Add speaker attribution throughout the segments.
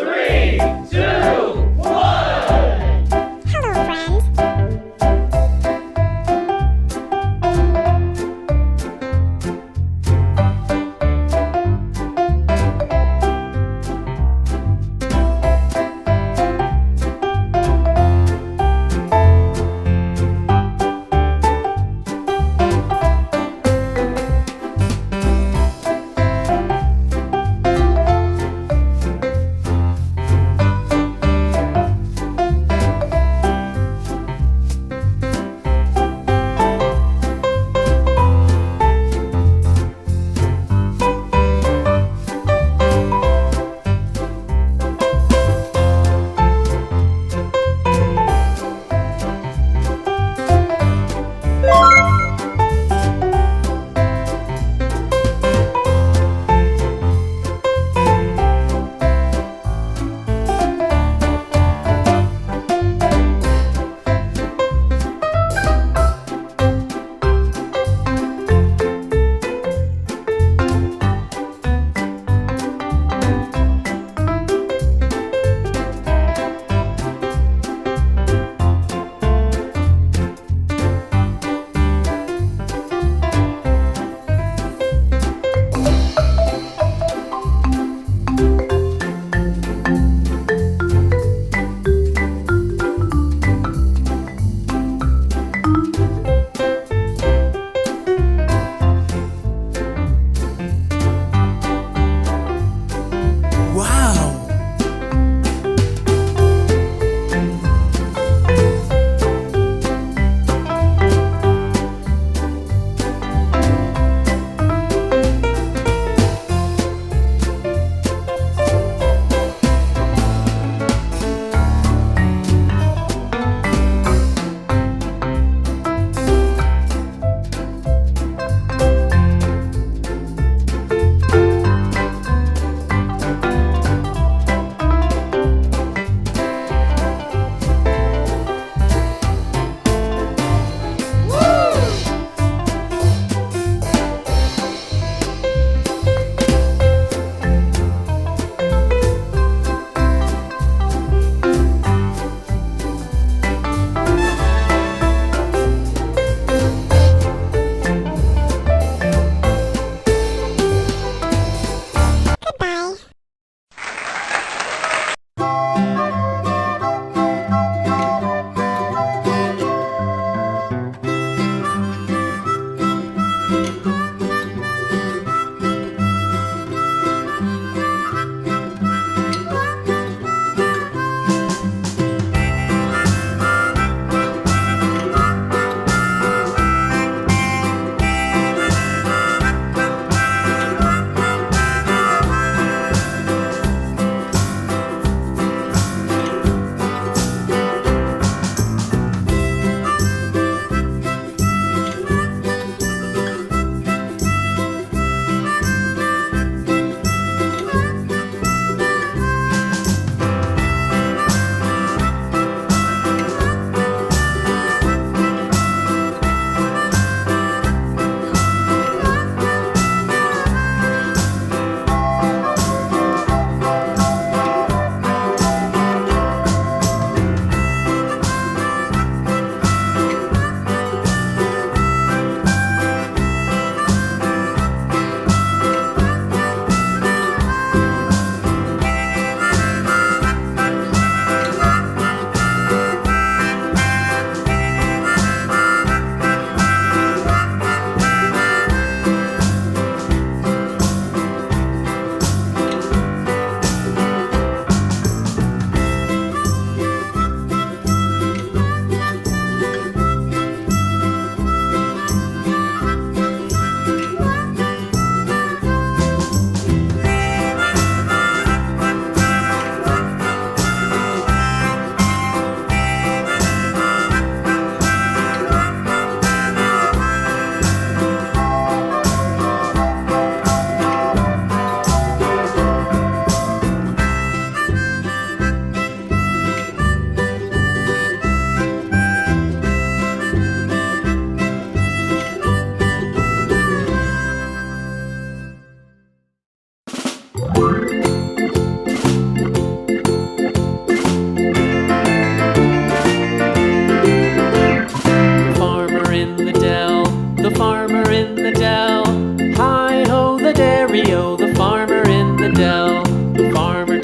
Speaker 1: 3, 2, 1.
Speaker 2: Hello, friend.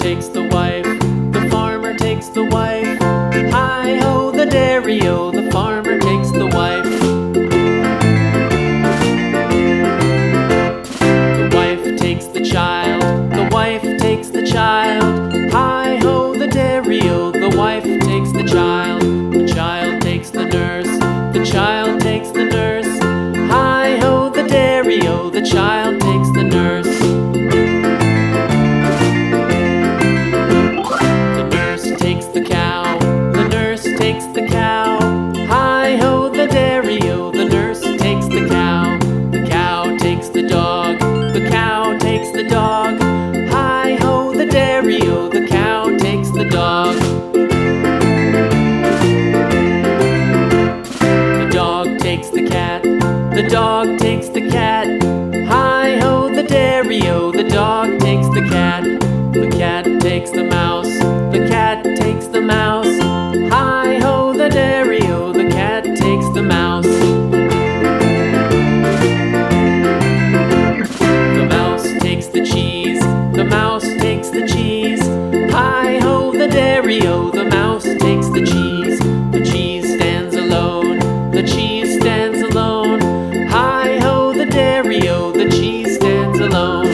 Speaker 2: takes the wife, the farmer takes the wife. Hi-ho, the dairy-o, the farmer takes the wife. The wife takes the child, the wife takes the child. Hi-ho, the dairy-o, the wife takes the child. The child takes the nurse, the child takes the nurse. Hi-ho, the dairy-o, the child takes the nurse. The nurse takes the cow, the nurse takes the cow. Hi-ho, the dairy-o, the nurse takes the cow. The cow takes the dog, the cow takes the dog. Hi-ho, the dairy-o, the cow takes the dog. The dog takes the cat, the dog takes the cat. Hi-ho, the dairy-o, the dog takes the cat. The cat takes the mouse, the cat takes the mouse. Hi-ho, the dairy-o, the cat takes the mouse. The mouse takes the cheese, the mouse takes the cheese. Hi-ho, the dairy-o, the mouse takes the cheese. The cheese stands alone, the cheese stands alone. Hi-ho, the dairy-o, the cheese stands alone.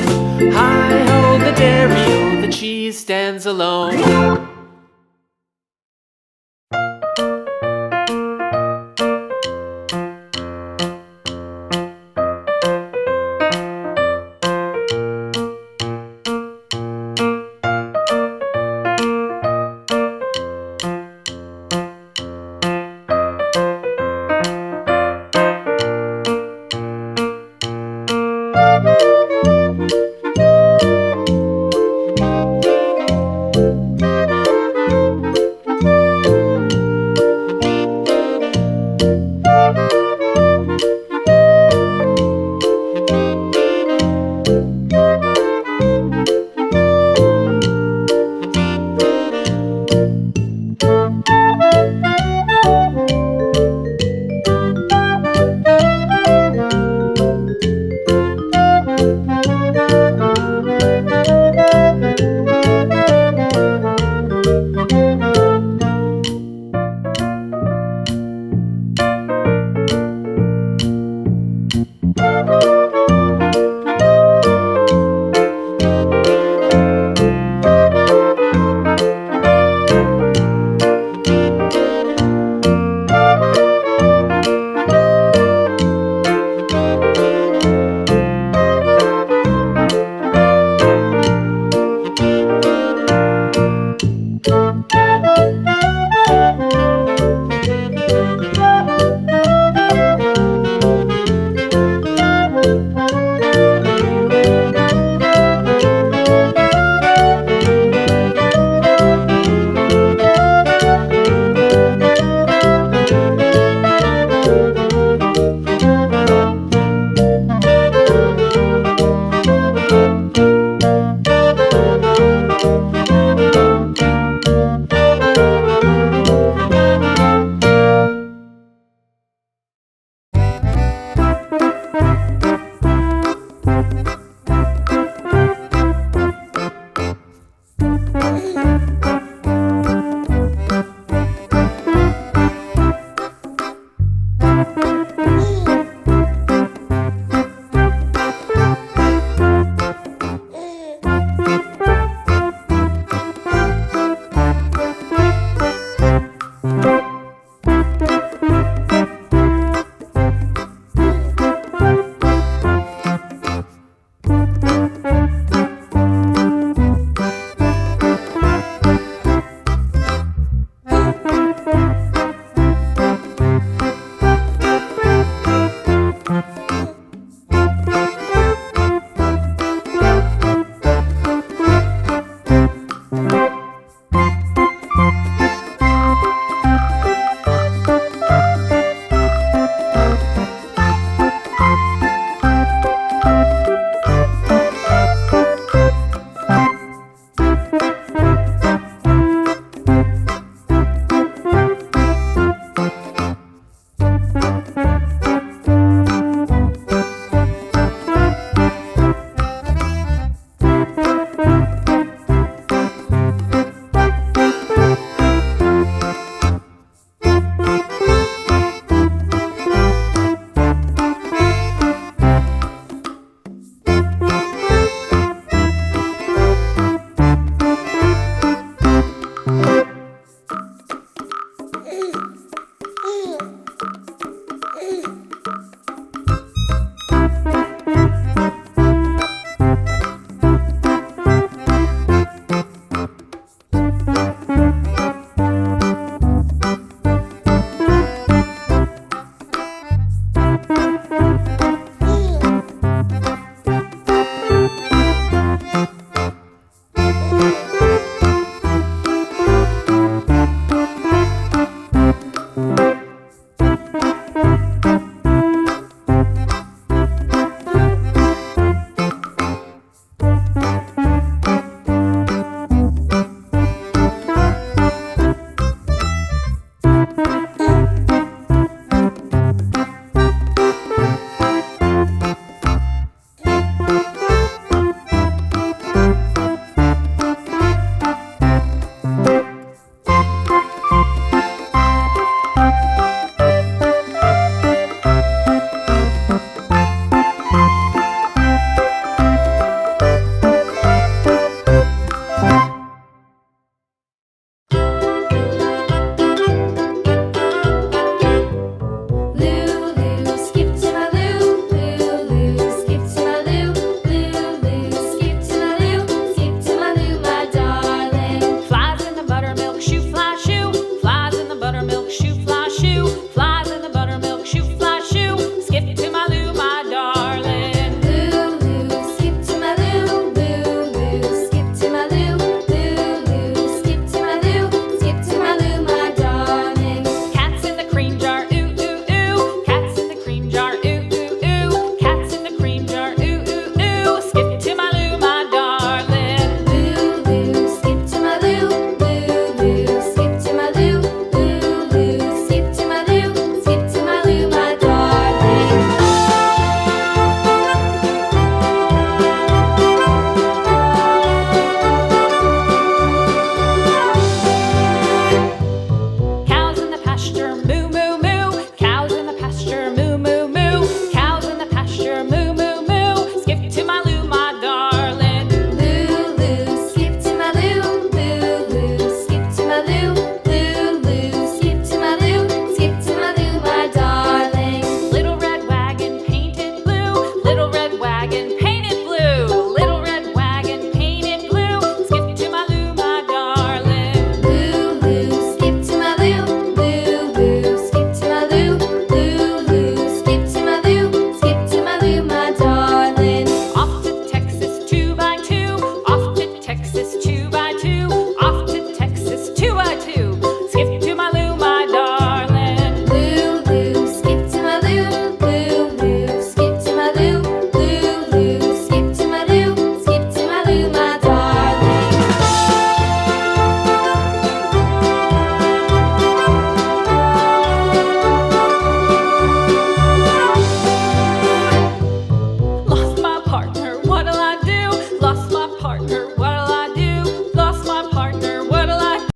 Speaker 2: Hi-ho, the dairy-o, the cheese stands alone.